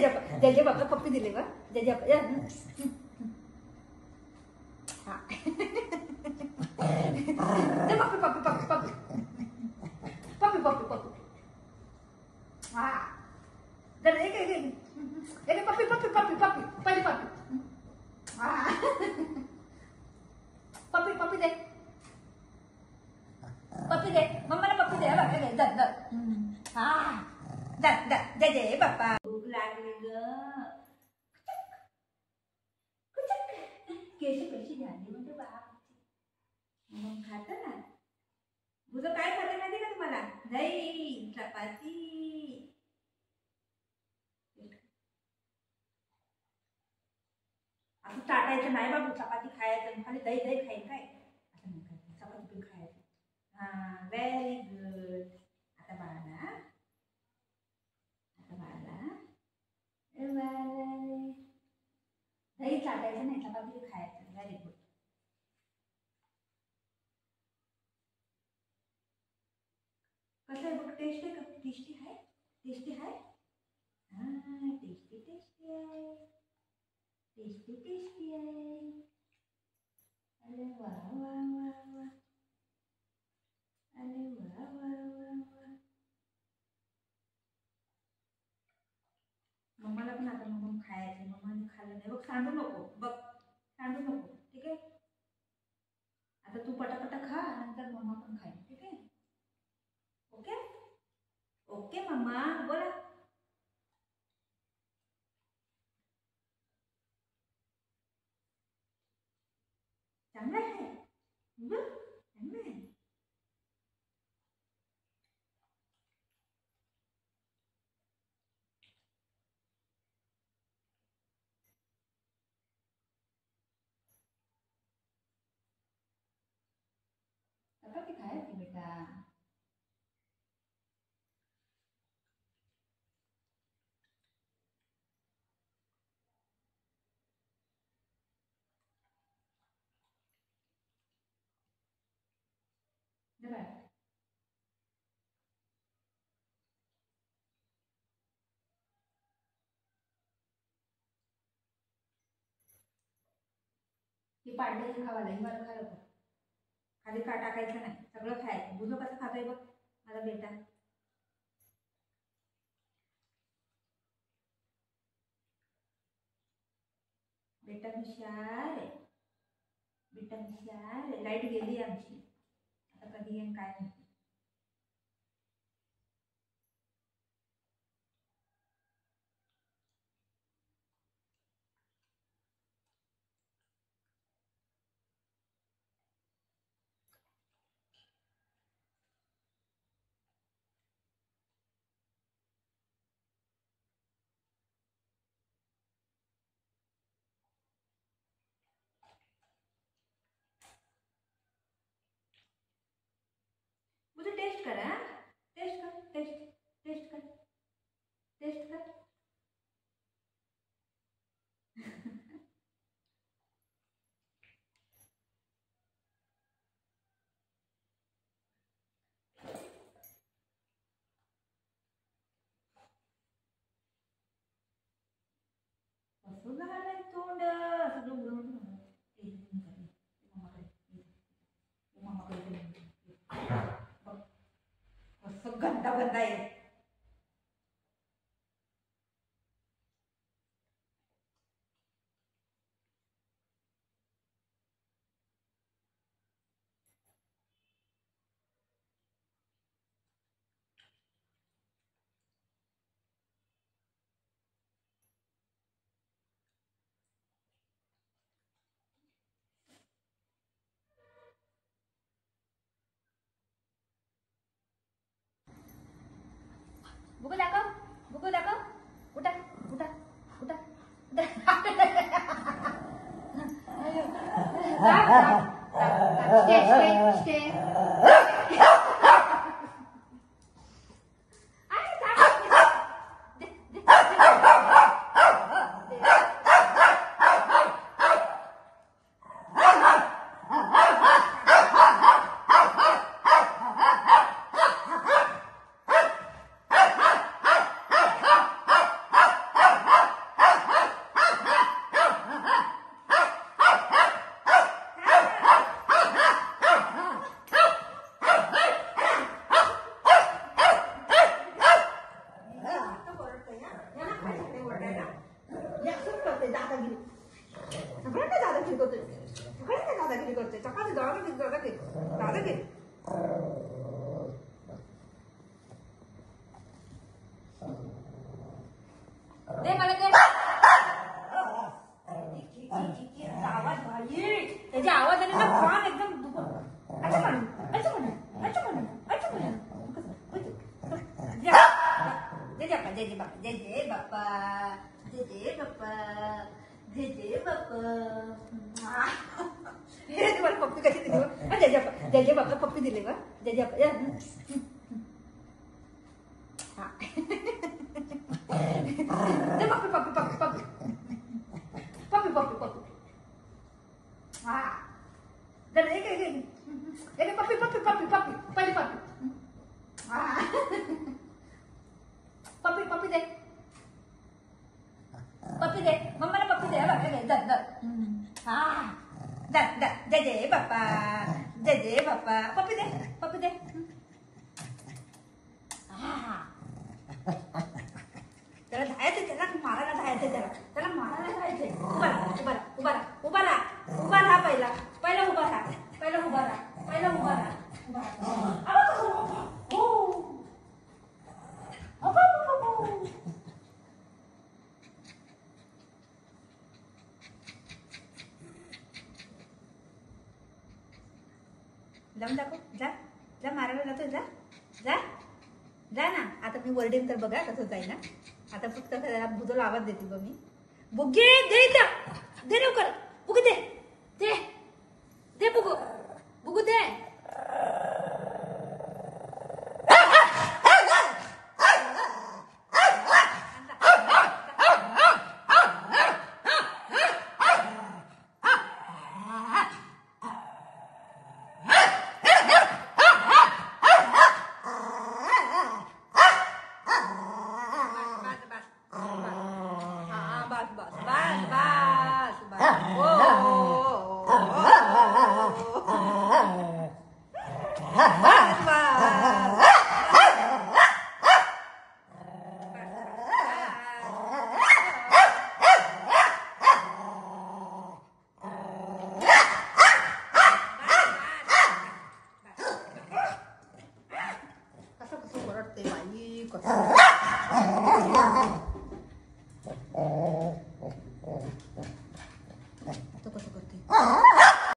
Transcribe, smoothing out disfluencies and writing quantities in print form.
जय बाप्पा पप्पी दिले बा जय पप्पी पप्पी पप्पी पप्पी पप्पी पप्पी पप्पी हाँ जरा एक पप्पी पप्पी पप्पी पप्पी पहले पप्पी हाँ पप्पी पप्पी दे मम्मा ने पप्पी दे दर हाँ दर जय बाप्पा भूक लागली ग केस कशी झाली म्हणजे बाप मग खातं ना तुझं काय खातं माहिती का तुम्हाला दही चपाती असं चाटायचं नाही बाबू चपाती खायचं खाली दही खाईल काय असं नाही चपाती पण खायचं हां व्हेरी गुड आता बाळा दही चाटायचं नाही चपाती खायचं व्हेरी गुड कसं आहे बघ टेस्ट आहे का टेस्टी आहे हां टेस्टी आहे अरे वा मम्माला पण आता मम्मा खायचं मम्माने खाल्लं नाही बघ सांडू नको ठीक आहे आता तू पटापटा खा नंतर मम्मा पण खाईल ठीक आहे ओके मम्मा बोला चांगलं आहे चांगलं आहे चपाती खायची बेटा ही पाडलेली खावा नाही मला खा लवकर खाली का टाकायचं नाही सगळं खायचं बुजो कसं खातोय बघ माझा बेटा हुशार आहे लाईट गेली आमची आता कधी येईन काय माहिती मुझे टेस्ट कर कसं झालंय तोंड सगळं उडवून कसं गंदा आहे बुकू दाखव उठा स्टे करते दादागिरी. सगळ्यांना दादागिरी करतोय. सगळ्यांना दादागिरी करतोय. सकाळची दादागिरी दादागिरी दादागिरी. दे मला दे. आवाज भाई त्याच्या आवाजाने ना कान एकदम दुखत. अच्छा म्हणून अच्छा म्हणून अच्छा म्हणून अच्छा म्हणून जय जय बाप्पा जय जय बाप्पा जय जय बाप्पा जय जय बाप्पा जय जय बाप्पा. हे तुम्हाला पप्पी कशी दिली बा. जय जय बाप्पा पप्पी दिली बा. जय जय बाप्पा. पप्पी पप्पी पप्पी पप्पी पप्पी पप्पी पप्पी. हा जर एक एक एक पप्पी पप्पी पप्पी पप्पी पहिली पप्पी. हा पप्पी पप्पी दे पप्पी दे मम्माला पप्पी दे. बघ दर दर. हा दर दर जय जय बाप्पा जय जय बाप्पा. पप्पी दे पप्पी दे. हा त्याला धायचं त्याला मारायला धायचं त्याला मारायला धायचंय. उभा राहा उभा राहा उभा राहा उभा राहा उभा राहा. पहिला पहिला उभा राहा पहिला उभा राहा पहिला उभा राहा उभा राहा. जाऊन दाखव. जा जा मारायला जातोय. जा जा जा ना. आता मी वरडेन तर बघा कसं जाईल ना. आता फक्त बुजोला आवाज देते बघ मी. बुगे दे दे लवकर. बुगू दे दे दे बुगू बुगू दे. कसं करते